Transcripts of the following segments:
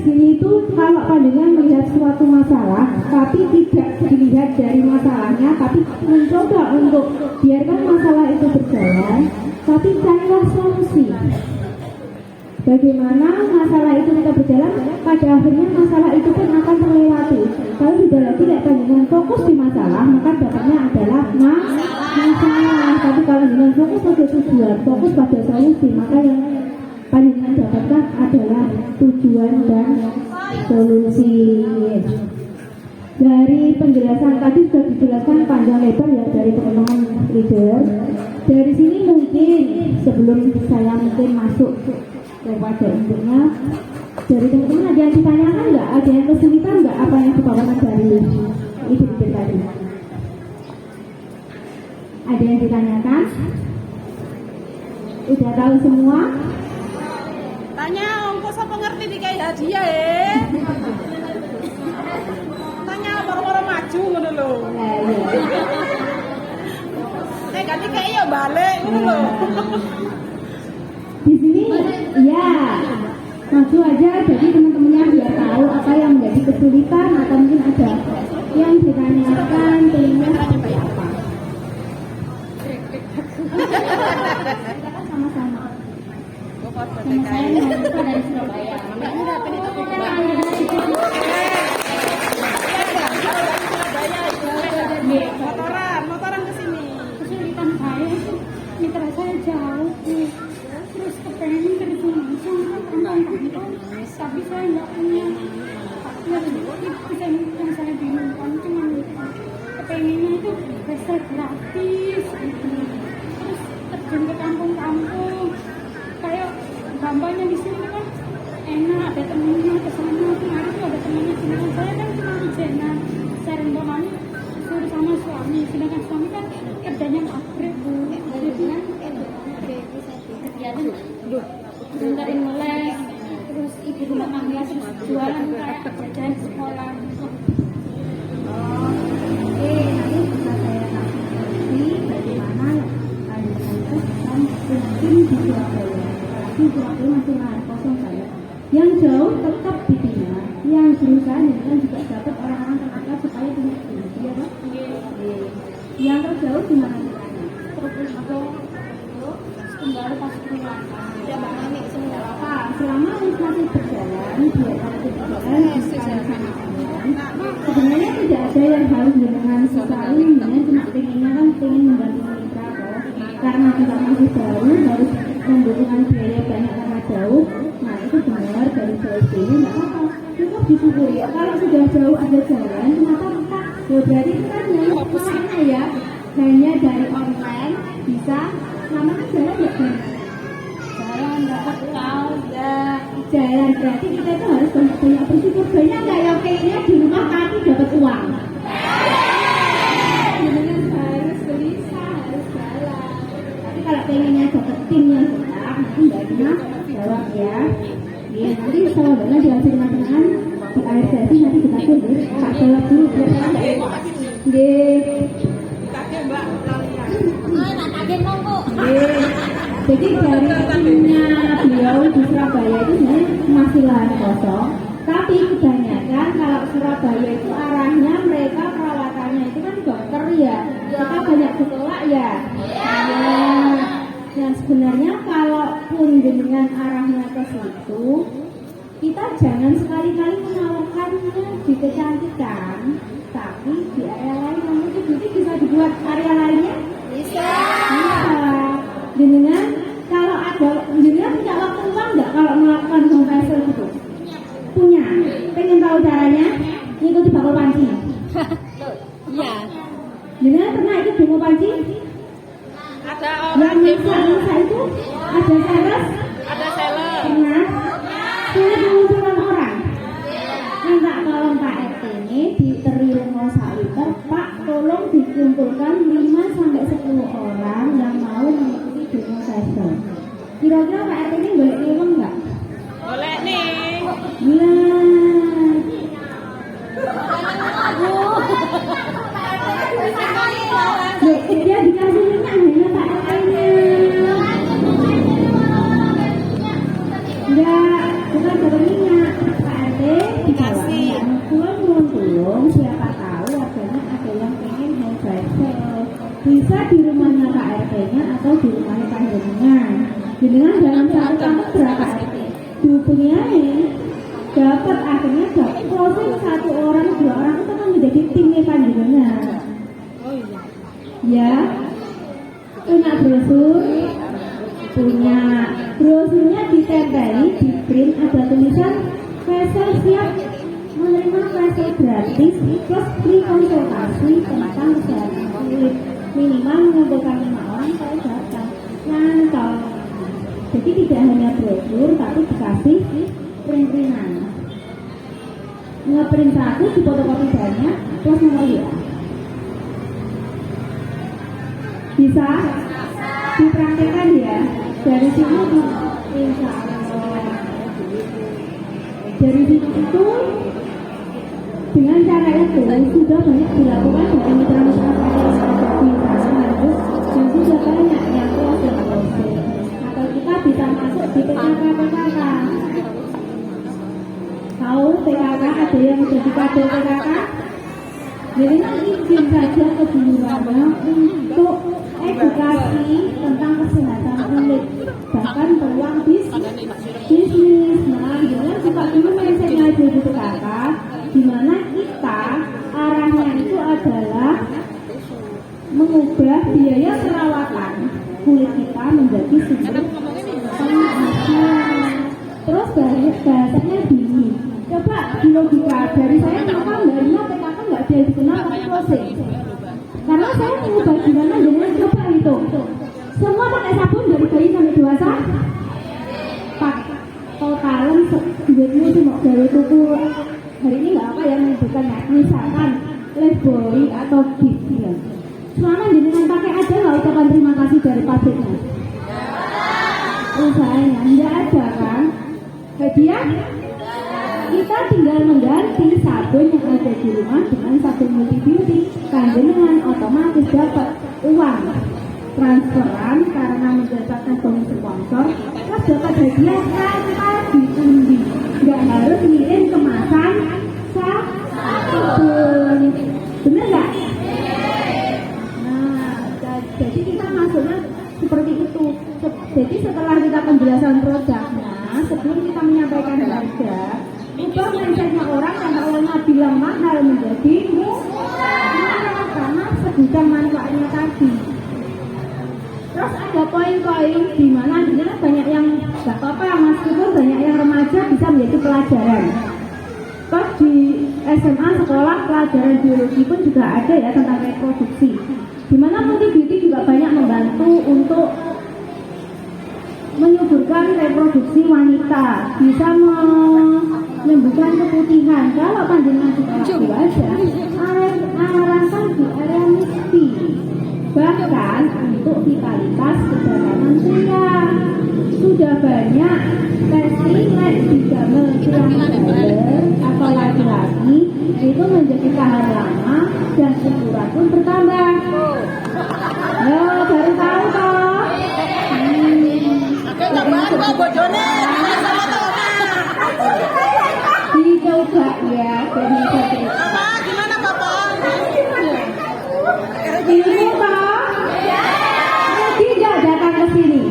sini itu kalau pandangan melihat suatu masalah, tapi tidak dilihat dari masalahnya, tapi mencoba untuk biarkan masalah itu berjalan, tapi carilah solusi. Bagaimana masalah itu kita berjalan, pada akhirnya masalah itu pun akan terlewati. Kalau tidak tidak dengan fokus di masalah, maka dapatnya adalah masalah. Tapi kalau dengan fokus pada tujuan, fokus pada solusi, maka yang panjenengan dapatkan adalah tujuan dan solusi. Dari penjelasan tadi sudah dijelaskan panjang lebar ya dari teman-teman leader. Dari sini mungkin sebelum saya mungkin masuk kepada intinya, dari teman-teman ada yang ditanyakan nggak? Ada yang kesulitan nggak apa yang dibawakan dari ide-ide tadi? Ada yang ditanyakan? Udah tahu semua? Tanya, kok siapa ngerti dikai hadiah Tanya baru-baru maju ngono lho. Ganti kayak ya balik ngono lho. Di sini ya maju aja, jadi teman-temannya biar tahu apa yang menjadi kesulitan atau mungkin ada yang ditanyakan pengennya seperti apa. Sama-sama. Sama saya dari Surabaya. Motoran ke sini. Kesulitan saya itu mitra saya jauh, terus kepengen kerja langsung tapi saya nggak punya partner. Itu yang saya bingungkan, cuma kepengennya itu besar gratis gitu. Terus terjun ke kampung-kampung kayak gampangnya di sini kan enak, ada temennya ke sana. Kemarin tuh ada temennya cuma saya kan cuma ijenan sering kemana suruh sama suami, sedangkan suami kan kerjanya pabrik bu. Dia bilang kerjaan benterin melek, terus ibu rumah tangga, terus jualan kayak kerjaan sekolah. Oke, nanti bisa saya kasih bagaimana kalian kan mungkin di Surabaya, apalagi Surabaya masih lahan kosong saya. Yang jauh tetap dibina, yang berusaha dengan juga dapat orang-orang terdekat supaya punya solusi, ya Pak? Yang terjauh gimana caranya? Terus atau kembali pas pulang. Ya Mbak Nani, apa? Selama masih berjalan, biarkan berjalan, sebenarnya tidak ada yang harus dengan sekali, dengan cuma pengennya kan pengen membantu mitra kok. Karena kita masih jauh, harus membutuhkan biaya banyak karena jauh. Nah itu benar dari jauh ini nggak apa-apa, cukup disyukuri. Kalau sudah jauh ada jalan, kenapa kita? Ya berarti itu kan hanya ya, hanya dari online bisa. Lama kan jalan nggak kan? Jalan dapat tahu ya. Jalan berarti kita itu harus banyak bersyukur. Banyak nggak yang pengennya di rumah kaki dapat uang? Dengan harus gelisah, harus jalan. Tapi kalau pengennya dapat tim yang tetap, nanti Mbak Dina jawab ya. Iya, nanti kalau Mbak Dina dikasih kenang-kenangan di akhir sesi nanti kita tunggu. Kak jawab dulu biar kita nggak jadi dari timnya beliau di Surabaya itu sebenarnya masih lahan kosong, tapi kebanyakan kalau Surabaya itu arahnya mereka peralatannya itu kan dokter ya, kita banyak sekolah ya. Yang sebenarnya kalaupun dengan arahnya ke situ, kita jangan sekali-kali menawarkannya di kecantikan, tapi di area lain yang mungkin bisa dibuat area lainnya. Bisa. Dengan kalau ada, dengan punya waktu luang nggak kalau melakukan home facial itu? Punya. Pengen tahu caranya? Ngikuti bakul panci. Iya. Dengan pernah ikut demo panci? Ada orang demo. Yang itu ada sales? Ada seller. Pernah? Sudah mengumpulkan orang. Minta tolong Pak RT ini di Teriungo Saliter, Pak tolong dikumpulkan 5-10 orang yang mau mengikuti demo facial. Kira-kira Pak RT ini boleh ilmu nggak? Boleh nih. Dia dikasih minyak hanya Pak RT-nya. Enggak, bukan dapat minyak. Pak RT RT-nya atau di rumah panjenengan. Jenengan dalam satu kampung berapa RT? Dihubungi dapat akhirnya dapat closing 1 orang 2 orang itu kan menjadi timnya panjenengan. Oh iya. Ya, punya brosur, punya brosurnya ditempeli di print ada tulisan Faisal siap menerima Faisal gratis plus free konsultasi tentang kesehatan kulit minimal mengumpulkan 5 orang kalau datang. Nyantol. Jadi tidak hanya brosur tapi dikasih print-printan. Ngeprint 1 di fotokopi banyak plus nomor WA. Bisa dipraktekkan ya dari sini insya Allah. Dari sini itu dengan cara itu sudah banyak dilakukan dari mitra-mitra saya yang ada di kampus dan sudah banyak yang closing atau kita bisa masuk di PKK. Tahu PKK ada yang jadi kader PKK? Jadi izin saja ke Bulurana untuk edukasi tentang kesehatan kulit bahkan peluang bisnis. Nah, dengan suka dulu mindsetnya di PKK di mana kita arahnya itu adalah mengubah biaya perawatan kulit kita menjadi sumber penghasilan. Terus bahasanya gini, coba di logika dari saya kenapa Mbak Rina PKK nggak ada yang dikenal pakai closing? Karena saya mengubah gimana dengan coba itu semua pakai sabun dari bayi sampai dewasa pak totalan duitmu sih mau dari tuku hari ini nggak apa yang bukan ya misalkan Lifebuoy atau Gift ya. Selama jenengan pakai aja nggak ucapan terima kasih dari pabriknya usahanya nggak ada kan hadiah kita tinggal mengganti sabun yang ada di rumah dengan sabun multi beauty dengan otomatis dapat uang transferan karena mendapatkan komisi sponsor terus dapat hadiah tanpa diundi nggak harus ngirim kemasan sabun bener nggak? Nah jadi kita masuknya seperti itu. Jadi setelah kita penjelasan produknya sebelum kita menyampaikan harga ubah mindsetnya orang yang awalnya bilang mahal menjadi murah karena segudang manfaatnya tadi. Terus ada poin-poin di mana banyak yang nggak apa-apa meskipun banyak yang remaja bisa menjadi pelajaran. Terus di SMA sekolah pelajaran biologi pun juga ada ya tentang reproduksi. Di mana Multi Beauty juga banyak membantu untuk menyuburkan reproduksi wanita, bisa menyembuhkan keputihan. Kalau panjenengan sekolah dewasa, arahkan di area mimpi, bahkan untuk vitalitas kedatangan pria. Sudah banyak testing di gamel atau laki-laki itu menjadi tahan lama dan ukuran pun bertambah. Yo, baru tahu toh. Dicoba ya, jadi Bapak, gimana Bapak? ini toh. Rugi nggak datang ke sini?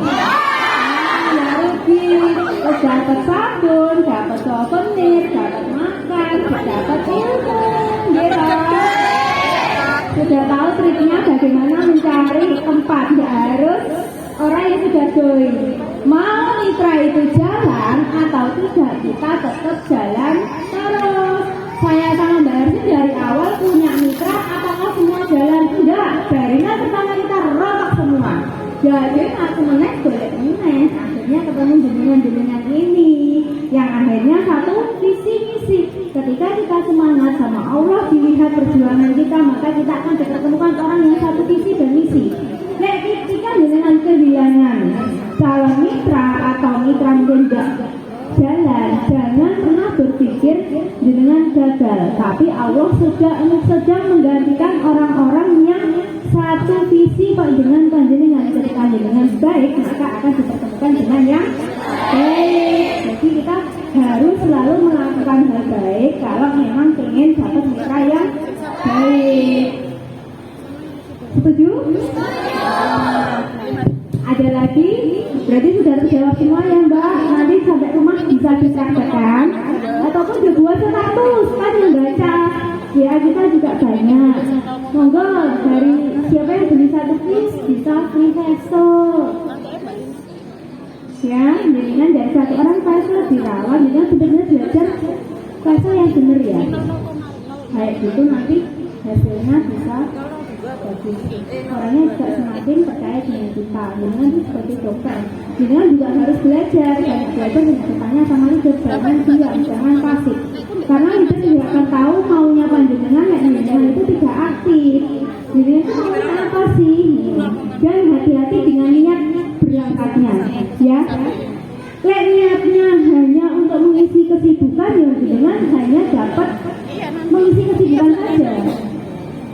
Ya rugi. Terus dapat sabun, dapat souvenir, dapat makan, dapat ilmu, gitu. Sudah tahu triknya bagaimana mencari tempat, nggak harus orang yang sudah join. Mau mitra itu jalan atau tidak, kita tetap jalan terus. Saya sama Mbak Arsi dari awal punya mitra, apakah semua jalan? Tidak, darinya pertama kita rotok semua. Jadi aku menek boleh menek. Akhirnya ketemu jenengan ini, yang akhirnya satu visi misi. Ketika kita semangat sama Allah, dilihat perjuangan kita, maka kita akan dipertemukan orang yang satu visi dan misi. Nah, ketika dengan kehilangan calon mitra atau mitra mungkin tidak jalan, jangan pernah berpikir dengan gagal. Tapi Allah sedang menggantikan orang-orang yang satu visi panjenengan ketika dengan baik, maka akan dipertemukan dengan yang baik. Jadi kita harus selalu melakukan hal baik kalau memang ingin dapat mitra yang baik. Setuju? Jadi sudah terjawab semua ya Mbak. Nanti sampai rumah bisa dipraktekkan ataupun dibuat status kan yang baca. Ya kita juga banyak. Monggo dari siapa yang beli satu piece bisa free peso. Ya, dengan dari satu orang peso dirawat, dengan benar-benar belajar peso yang benar ya. Kayak gitu nanti hasilnya bisa bagus. Orangnya juga semakin percaya dengan kita. Dengan seperti dokter. Dengan juga harus belajar, banyak belajar dengan bertanya sama hidup. Jangan diam, jangan pasif. Karena hidup tidak akan tahu maunya panjenengan, ya panjenengan itu tidak aktif. Jadi itu apa sih? Dan hati-hati dengan niat berangkatnya, ya. Lek niatnya hanya untuk mengisi kesibukan, ya panjenengan hanya dapat mengisi kesibukan saja.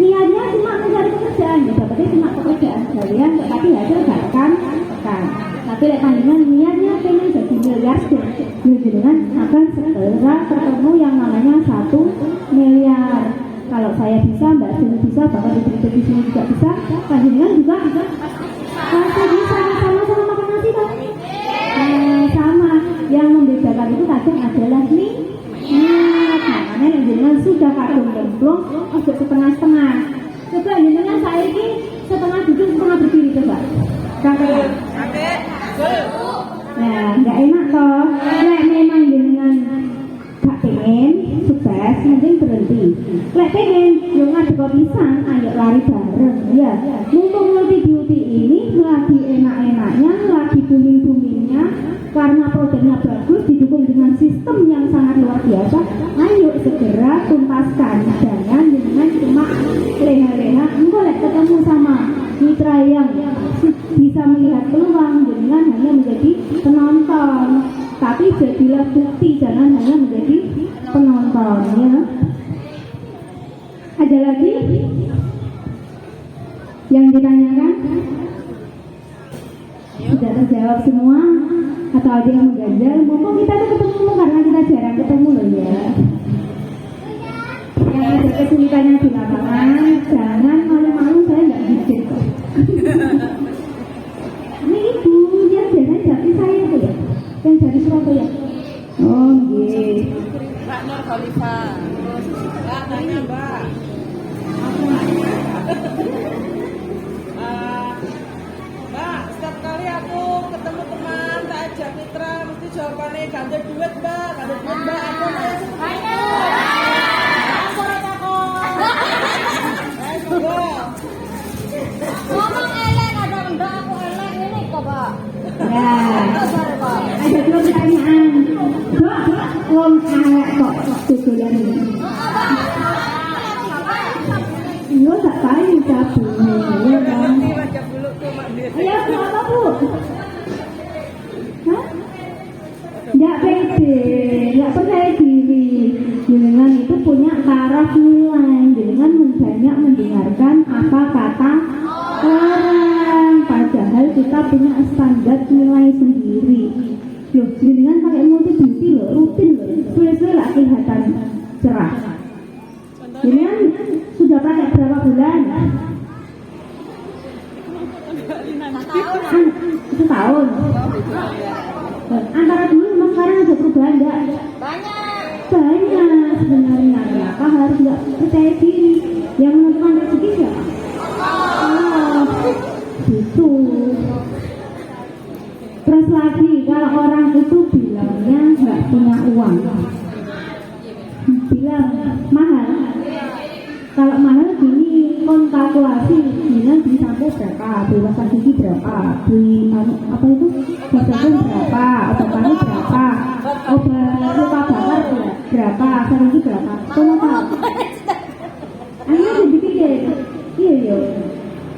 Niatnya cuma mencari pekerjaan, ya dapatnya cuma pekerjaan harian, tapi hasil gak akan tekan. Tapi lek panjenengan niatnya pengen jadi miliarder, panjenengan akan segera ketemu yang namanya 1 miliar. Kalau saya bisa, Mbak Sini bisa, bahkan di sini juga bisa, panjenengan juga pasti bisa. Sama-sama makan nasi kan? Sama. Yang membedakan itu kadang adalah niat. Makanya yang jenengan sudah kadung gemblong, agak setengah-setengah. Coba jenengan saya ini setengah duduk, setengah berdiri coba. Kakek. Nah, nggak enak toh. Lek memang jenengan gak pengen sukses, mending berhenti. Lek pengen, yo ngadep pisan, ayo lari bareng. Ya, mumpung multi beauty ini lagi enak-enaknya, lagi booming-boomingnya, karena produknya bagus, didukung dengan sistem yang sangat luar biasa. Ayo segera tuntaskan, jangan dengan cuma leha-leha. Engkau lek ketemu sama mitra yang bisa melihat peluang, dengan hanya menjadi penonton. Tapi jadilah bukti, jangan hanya menjadi penonton, ya. Ada lagi yang ditanyakan? Sudah terjawab semua? Atau ada yang mengganjal? Mumpung kita tuh ketemu karena kita jarang ketemu loh ya. Yang ada kesulitannya di lapangan, jangan malu-malu, saya nggak bijak kok. Ini ibu yang biasanya dari saya itu ya, yang dari Surabaya. Oh iya. Mbak Nur Khalifah. Mbak tanya Mbak. Mbak, setiap kali aku ketemu teman, tak ajak mitra, mesti jawabannya ganti duit Mbak, ganti duit Mbak. Aku Ngomong elek ada enggak aku elek ini kok, Pak. Ya, ada dua pertanyaan. Dok, wong elek kok tujuan ini. Lo tak tahu cabutnya, ya kan? Ayo, kenapa Bu? Hah? Nggak pede, nggak percaya diri. Jenengan itu punya taraf nilai. Jenengan banyak mendengarkan apa kata orang. Padahal kita punya standar nilai sendiri. Loh, jenengan pakai multi beauty loh, rutin loh. Sulit-sulit lah kelihatan cerah. Jenengan sudah pakai berapa bulan? Setahun. Antara dulu sama sekarang ada perubahan enggak? Banyak sebenarnya. Kenapa harus nggak percaya diri? Yang menentukan rezeki siapa? Oh, gitu. Terus lagi, kalau orang itu bilangnya nggak punya uang, bilang mahal. Kalau mahal gini, kalkulasi, bilang beli sampai berapa, beli masak gigi berapa, beli apa itu, obat berapa, obat panas berapa, obat luka bakar berapa, sarung berapa, kamu tahu? Anda jadi pikir, iya.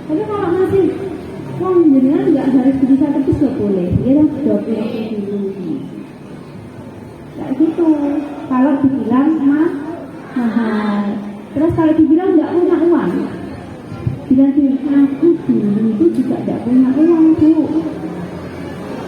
Tapi kalau masih uang jenengan nggak harus beli satu piece nggak boleh, ya kan 20 dulu. Kayak gitu. Kalau dibilang mahal. Terus kalau dibilang nggak punya uang, bilang aku dulu itu juga nggak punya uang Bu.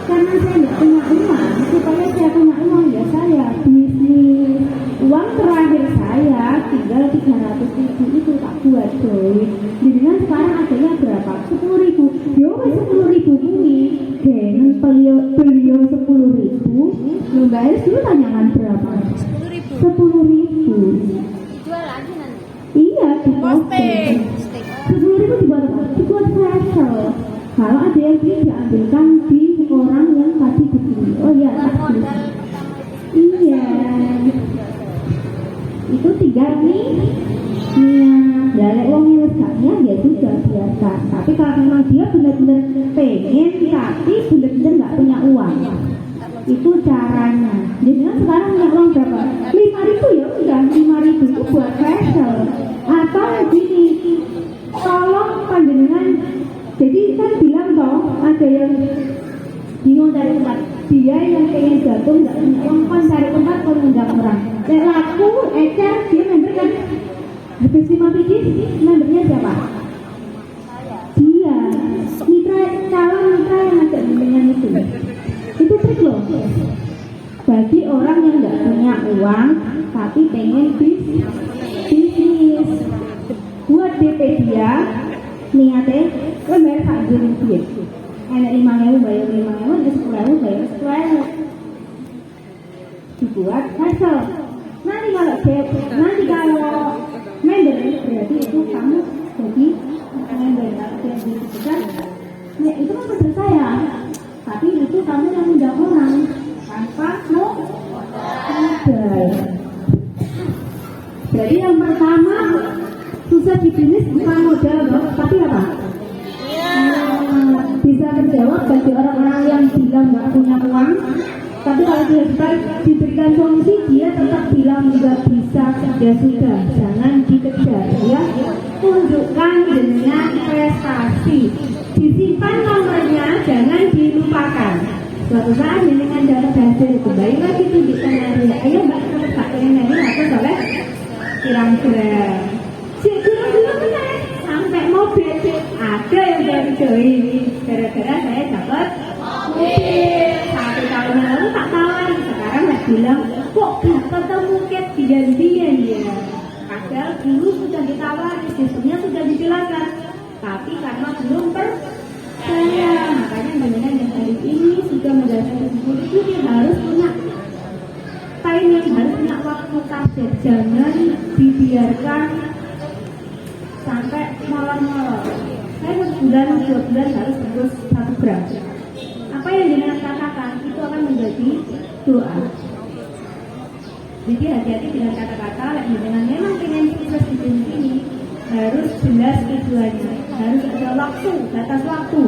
Karena saya nggak punya uang, supaya saya punya uang ya saya bisnis. Uang terakhir saya tinggal 300.000 itu tak buat coy. Jadi sekarang adanya berapa? 10.000. Yo 10.000 ini, dengan beliau 10.000. Mbak Elis dulu tanyakan berapa? 10.000. Jual lagi nanti. Iya, di Posting. 10.000 dibuat apa? Dibuat facial. Kalau ada yang beli diambilkan di orang yang tadi dibeli. Oh iya, tak beli. Iya. Itu 3 nih. Ya, lek wong wis gak niat ya sudah biasa. Tapi kalau memang dia benar-benar pengen tapi benar-benar nggak punya uang, itu caranya. Jadi kan sekarang punya uang berapa? 5.000 ya udah 5.000 itu buat facial. Atau gini, tolong panjenengan. Jadi kan bilang toh ada yang bingung cari tempat. Dia yang pengen gabung nggak punya uang kan cari tempat kalau ngundang orang. Lek laku, ecer dia member kan. Habis 5 biji, membernya siapa? Dia, calon mitra yang ada dengan itu. Itu trik loh. Bagi orang yang nggak punya uang, tapi pengen bisnis. Buat DP dia, niatnya, bayar tak jadi duit. Enak 5.000 bayar 5.000, 10.000 bayar 10.000. Dibuat hasil. Nanti kalau member berarti itu kamu jadi member yang diberikan ya itu kan betul saya, tapi itu kamu yang undang orang tanpa modal. Jadi yang pertama susah di bisnis bukan modal tapi apa? Bisa terjawab bagi orang-orang yang bilang nggak punya uang. Tapi kalau dia diberikan solusi, dia tetap bilang juga bisa. Ya sudah, jangan dikejar ya. Tunjukkan dengan prestasi. Disimpan nomornya, jangan dilupakan. Suatu saat dengan dapat hasil kembali lagi tunjukkan hari. Ayo mbak, kita tak pengen ini apa soleh? Kira-kira. Kira-kira benar. Sampai mobil ada yang dari join. Gara-gara saya dapat mobil. Tahun lalu tak tawarin, sekarang nggak bilang kok gak ketemu cat dia ya. Padahal dulu sudah ditawarin, sistemnya sudah dijelaskan, tapi karena belum percaya, makanya dengan yang hari ini sudah menjelaskan itu dia harus punya timing, harus punya waktu target, jangan dibiarkan sampai molor-molor. Saya 1 bulan, 2 bulan harus terus 1 gram. Apa yang jenengan katakan itu akan menjadi doa. Jadi hati-hati dengan kata-kata. Jenengan memang pengen sukses di dunia ini harus jelas tujuannya, harus ada waktu, batas waktu.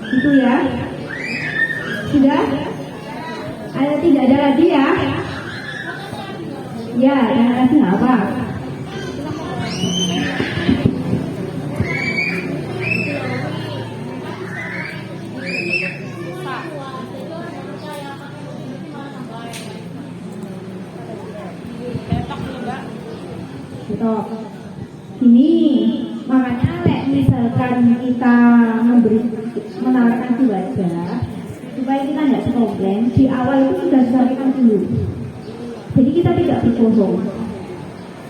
Itu ya. Sudah? Ada tidak ada lagi ya? Ya, yang lagi apa? Ini makanya misalkan kita menawarkan di wajah supaya kita tidak komplain, di awal itu sudah disampaikan dulu. Jadi kita tidak berbohong.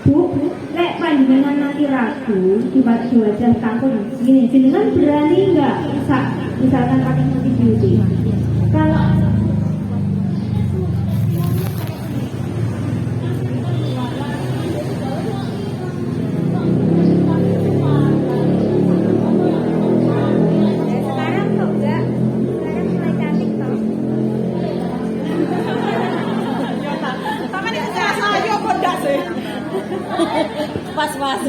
Bu, lek panjenengan nanti ragu di wajah kampung gini, jenengan berani nggak misalkan pakai putih beauty? Kalau pas-pas.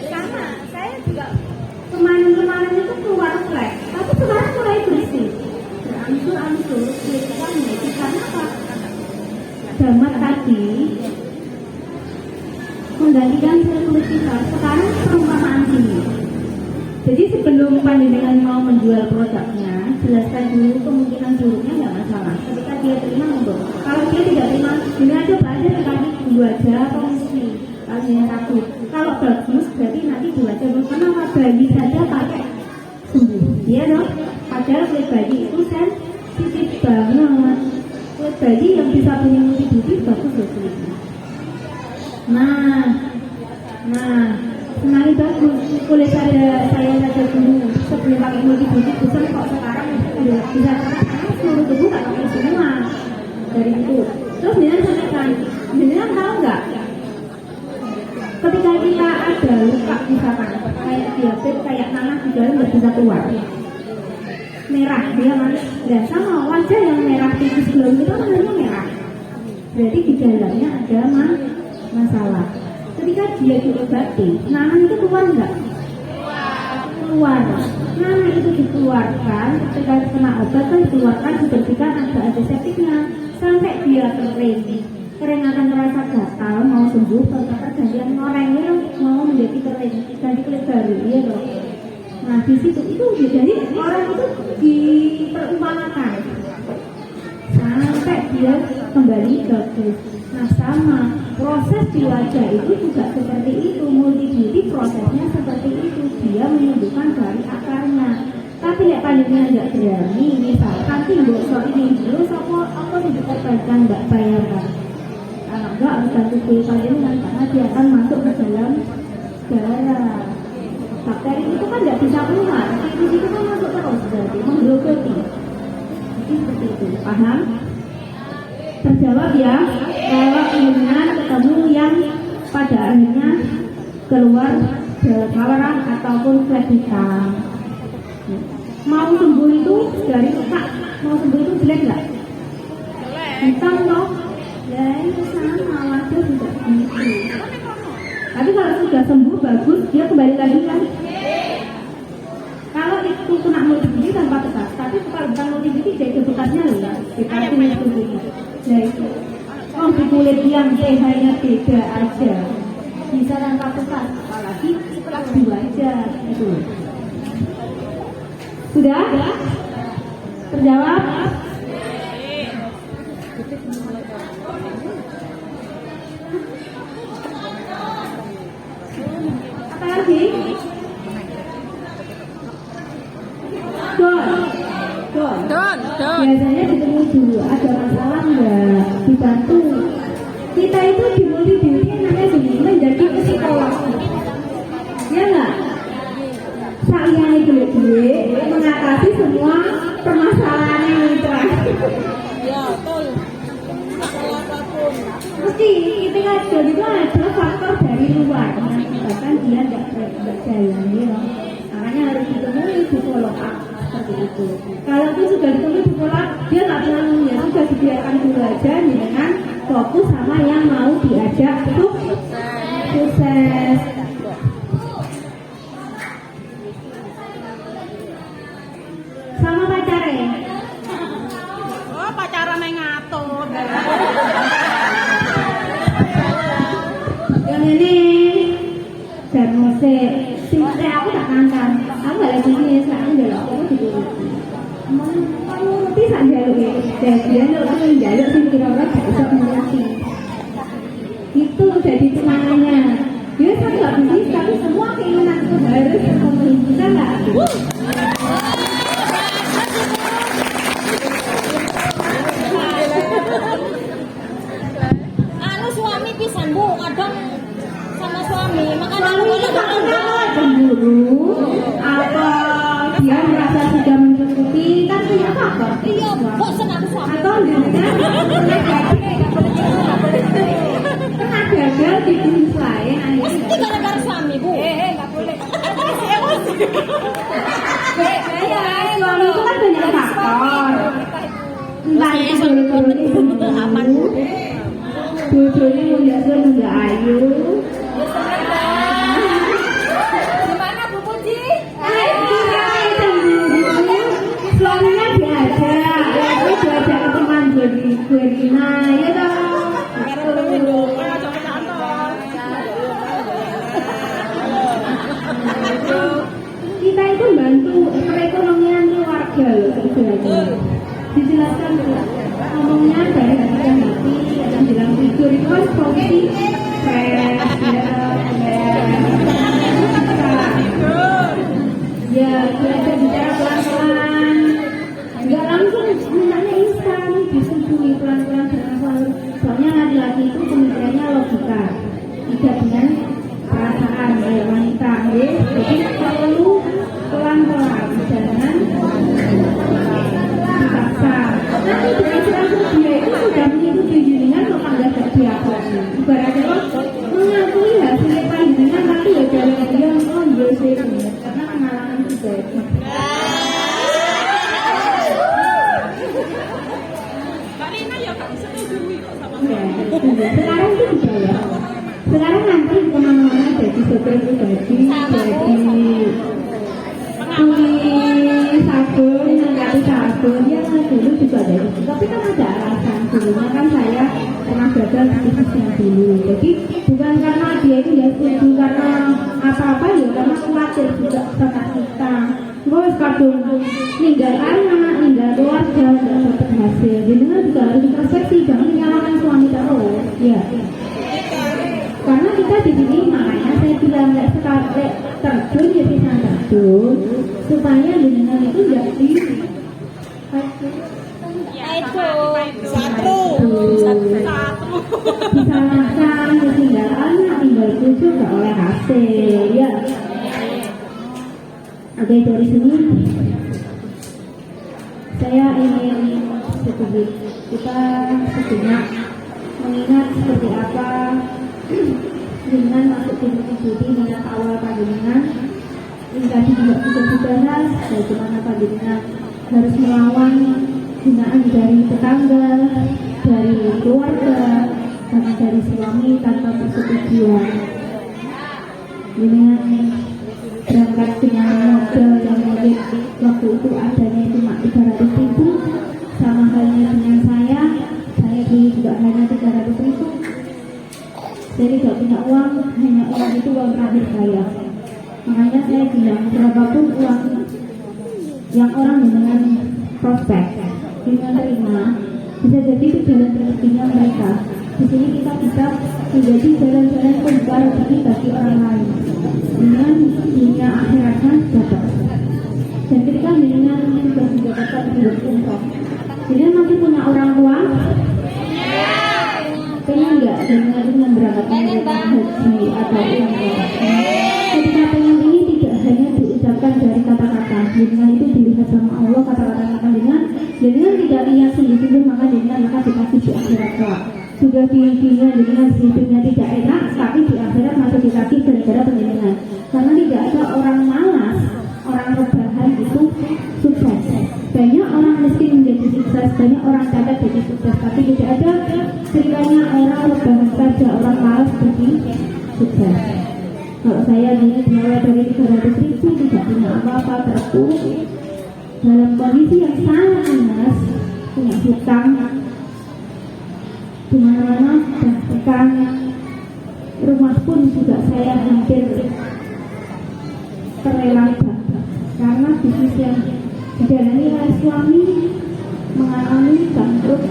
sama, saya juga kemarin itu keluar flek, tapi sekarang mulai bersih. Berangsur-angsur keluarnya itu karena apa? Damat tadi menggantikan sirkulasi kita. Sekarang perumpamaan ini. Jadi sebelum panjenengan mau menjual produknya, jelaskan dulu kemungkinan buruknya nggak masalah. Ketika dia terima monggo. Kalau dia tidak terima, jangan coba aja sekali dulu aja kongsi. Kalau dia takut, kalau bagus berarti nanti dibaca kenapa bayi saja pakai sembuh. Dia dong. Padahal kulit bayi itu sensitif banget. Kulit bayi yang bisa punya multibody bagus loh kulitnya. Nah, kemarin bagus kulit saya saja dulu sebelum pakai multibiotik besar kok sekarang udah bisa terkena seluruh tubuh nggak pakai semua dari itu. Terus jenengan tahu nggak? Ketika kita ada luka misalkan kayak diabetes, kayak nanah di dalam nggak bisa keluar, merah dia kan, dan sama wajah yang merah tipis belum itu kan merah. Berarti di dalamnya ada masalah. Ketika dia diobati, nanah itu keluar nggak? Keluar. Nanah itu dikeluarkan, ketika kena obat kan dikeluarkan, dibersihkan, ada antiseptiknya sampai dia kering akan terasa gatal, mau sembuh, ternyata gantian ngorengnya mau menjadi kering, ganti kulit baru, iya loh. Nah di situ itu jadi orang itu diperumpamakan sampai dia kembali bagus. Nah sama proses di wajah itu juga seperti itu, multibiotik prosesnya seperti itu, dia menyembuhkan dari akarnya. Tapi nek panjenengan nggak berani, misalkan timbul soal ini dulu, apa diperbaikan nggak bayarkan. Kalau enggak harus ganti kulit panjenengan karena dia akan masuk ke dalam darah. Bakteri itu kan nggak bisa keluar, virus itu kan masuk terus, berarti menggerogoti. Jadi seperti itu, paham? Terjawab ya, kalau dengan ketemu yang pada akhirnya keluar darah ataupun flat hitam. Mau sembuh itu dari luka, mau sembuh itu jelek nggak? Hitam loh, ya itu sama, wajah juga gitu. Tapi kalau sudah sembuh bagus, dia kembali lagi kan? Kalau itu kena multibiotik tanpa bekas, tapi kalau bukan multibiotik jadi bekasnya loh ya, dikasih multibiotik. Nah itu, oh di kulit yang pH-nya beda aja, bisa tanpa bekas, apalagi setelah di wajah itu. Sudah? Terjawab? Apa lagi? Don. Biasanya ketemu dulu, ada masalah enggak? Dibantu. Kita itu di multibiotik namanya gini, menjadi psikolog. Ya enggak? Saya itu mengatasi semua permasalahan yang mitra. Ya, betul. Masalah apapun. Mesti itu adalah faktor dari luar, bahkan dia tidak jalan ya. Makanya harus ditemui psikolog seperti itu. Kalau itu sudah ditemui psikolog, dia nggak bilang ya sudah dibiarkan dulu aja dengan fokus sama yang mau diajak sukses. Sama pacarnya. Oh, pacaran yang ngatur. Yang ini dan musik. Simpel aku tak kankan. Aku nggak lagi sini sekarang udah aku dulu. Kamu ngerti tak jaluk ya? Dan dia langsung jaluk sih kira-kira gak bisa mengerti. Itu jadi semangatnya. Dia kan nggak bisa, tapi semua keinginan itu harus terpenuhi. Bisa nggak? Suami pisan bu, kadang sama suami, makanya Suami itu kalau cemburu, apa dia merasa sudah mencukupi, kan punya faktor. iya, bosan aku suami. Atau dengan gagal di bisnis lain, Mesti gara-gara suami bu. Nggak boleh. suami itu kan banyak faktor. Entah itu dulu bodohnya muda ayu. Gimana Bu Puji? Suaminya diajak, lalu diajak ke teman gue Rina, ya dong. Kita itu bantu perekonomian keluarga loh sebenarnya. Dijelaskan dulu. Ngomongnya dari hati ke hati, yang bilang tidur itu harus posisi fresh, ya belajar bicara pelan-pelan, nggak langsung mintanya instan, disetujui pelan-pelan jangan selalu. Soalnya laki-laki itu pemikirannya logika, tidak dengan perasaan kayak wanita, jadi perlu pelan-pelan. diakui. Ibaratnya mengakui hasil panjenengan tapi ya dalam dia oh iya sih karena pengalaman pribadi. Sekarang itu juga ya. Sekarang nanti kemana-mana jadi sopir pribadi, jadi sabun, mengganti sabun, ya dulu juga jadi. Tapi kan ada alasan dulunya kan saya pernah gagal di bisnis yang dulu. Jadi bukan karena dia itu ya setuju karena apa-apa ya, karena khawatir juga sama kita. Terus kadung ninggal anak, ninggal keluarga, nggak dapat hasil. Jadi kan juga harus introspeksi, jangan menyalahkan suami terus. Ya. Karena kita di sini makanya saya bilang nggak sekali terjun ya bisa terjun supaya dengan itu jadi bisa makan, tinggal anak, tinggal cucu nggak oleh hasil ya. Oke, dari sini saya ingin sedikit kita sejenak mengingat seperti apa dengan masuk di studi minat awal panjenengan. Ini tadi juga sudah dibahas bagaimana panjenengan harus melawan hinaan dari tetangga, dari keluarga, sama dari suami tanpa persetujuan. Dengan berangkat dengan modal yang mungkin waktu itu adanya cuma 300.000, sama halnya dengan saya dulu juga hanya 300.000. Saya tidak punya uang, hanya uang itu uang terakhir saya. Makanya saya bilang berapapun uang yang orang dengan prospek dengan terima, bisa jadi itu jalan rezekinya mereka. Di sini kita bisa menjadi jalan-jalan pembuka rezeki bagi orang lain dengan dunia akhiratnya dapat. Dan ketika dengan sudah mendapatkan hidup umroh, jadi masih punya orang tua. Pengen nggak dengan berangkatkan haji atau umroh? Ketika pengen ini tidak hanya diucapkan dari kata-kata, dengan itu dilihat sama Allah kata-kata dengan tidak lihat sendiri maka dengan maka dikasih di akhirat kelak. Sudah di dunia dengan hidupnya tidak enak, tapi di akhirat masih dikasih gara-gara penjenengan. Karena tidak ada orang malas, orang rebahan itu sukses. Banyak orang miskin menjadi sukses, banyak orang kaya jadi sukses, tapi tidak ada ceritanya orang rebahan saja, orang malas jadi sukses. Kalau saya hanya dimulai dari 300.000 tidak punya apa-apa, terpuruk dalam kondisi yang sangat minus, punya hutang di mana-mana, bahkan rumah pun juga saya hampir terlelahkan karena bisnis yang dijalani oleh suami mengalami bangkrut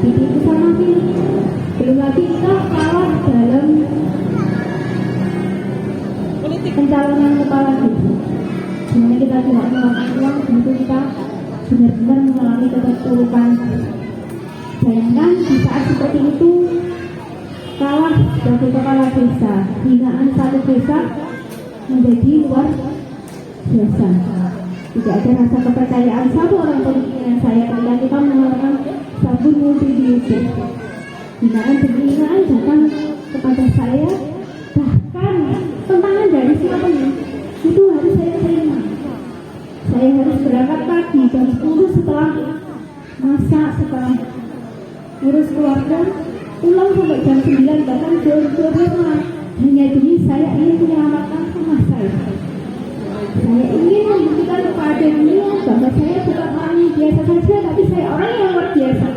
ditipu sama film. Belum lagi kita kalah dalam pencalonan kepala desa. Dimana kita tidak mengeluarkan uang, tentu kita benar-benar mengalami keterpurukan. Bayangkan di saat seperti itu kalah sebagai kepala desa, hinaan satu desa menjadi luar biasa. Tidak ada rasa kepercayaan satu orang pun dengan saya ketika kita mengeluarkan sabun multi-user. Hinaan demi hinaan datang kepada saya, bahkan tentangan dari siapanya itu harus saya terima. Saya harus berangkat pagi jam 10 setelah masak, setelah urus keluarga, pulang sampai jam 9 bahkan jam 12 hanya demi saya ingin menyelamatkan rumah saya. Saya ingin membuktikan kepada dunia bahwa saya bukan orang yang biasa saja, tapi saya orang yang luar biasa.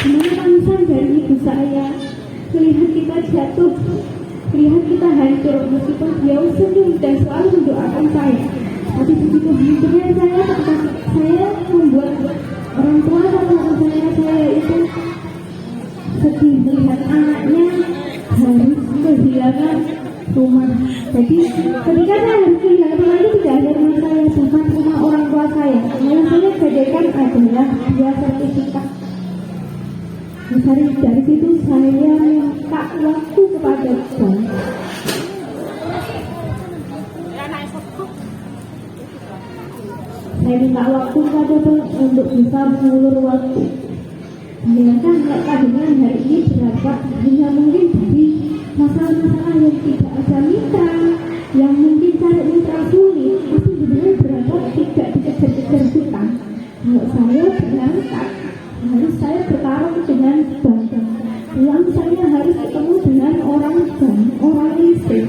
Gimana tangisan dari ibu saya, melihat kita jatuh, melihat kita hancur, meskipun beliau senyum dan selalu mendoakan saya. Tapi begitu hancurnya saya ketika saya membuat orang tua dan saya itu sedih melihat anaknya harus kehilangan rumah. Jadi ketika saya harus kehilangan rumah itu tidak hanya rumah saya, bukan rumah orang tua saya. Yang saya jadikan adalah dia sertifikat. Dari situ saya minta waktu kepada Tuhan. Saya minta waktu waktu kita coba untuk bisa mengulur waktu. Bayangkan kalau panjenengan hari ini berharap hanya mungkin dari masalah-masalah yang tidak ada mitra, yang mungkin cari mitra sulit, tapi benar berharap tidak dikejar-kejar hutang. Kalau saya berangkat, harus saya bertarung dengan bank. Uang saya harus ketemu dengan orang bank, orang listrik.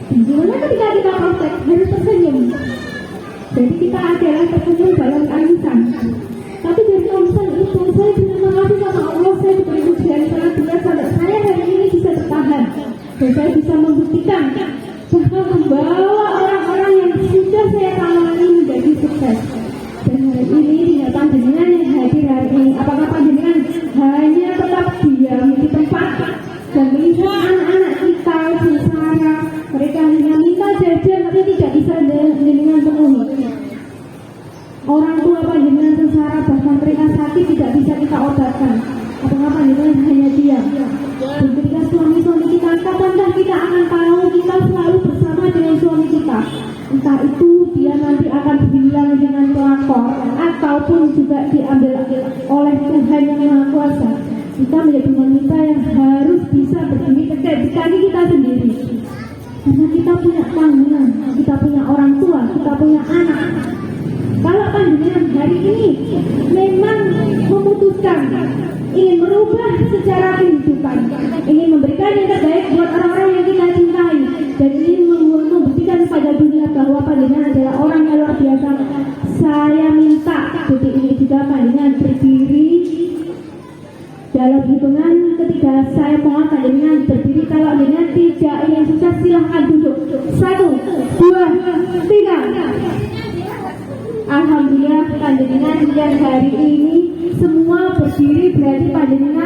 Gimana ketika kita praktek harus tersenyum. Jadi kita adalah terkumpul dalam tangisan. Tapi dari tangisan itu saya terima kasih sama Allah, saya diberi ujian sangat berat sampai saya hari ini bisa bertahan. Dan saya bisa membuktikan bahwa membawa orang-orang yang sudah saya tangani menjadi sukses. Dan hari ini tinggal panjenengan yang hadir hari ini. Apakah panjenengan hanya tetap diam di tempat dan melihat anak-anak kita sengsara, mereka hanya minta jajan tapi tidak bisa dengan penuhi. Orang tua panjenengan sengsara, bahkan mereka sakit tidak bisa kita obatkan. Apakah panjenengan hanya diam? Dan ketika suami-suami kita, kapankah kita akan tahu kita selalu bersama dengan suami kita? Entah itu dia nanti akan bilang dengan pelakor ataupun juga diambil oleh Tuhan yang Maha Kuasa. Kita menjadi wanita yang harus bisa berdiri tegak di kaki kita sendiri. Karena kita punya tanggungan, kita punya orang tua, kita punya anak. Kalau panjenengan hari ini memang memutuskan ingin merubah secara kehidupan, ingin memberikan yang terbaik buat orang-orang yang kita cintai, dan ingin membuktikan pada dunia bahwa panjenengan adalah orang yang luar biasa, saya minta detik ini juga panjenengan berdiri. Dalam hitungan ketika saya mohon panjenengan berdiri. Kalau panjenengan tidak ingin sukses silahkan duduk. 1, 2, 3. Alhamdulillah panjenengan yang hari ini semua berdiri berarti panjenengan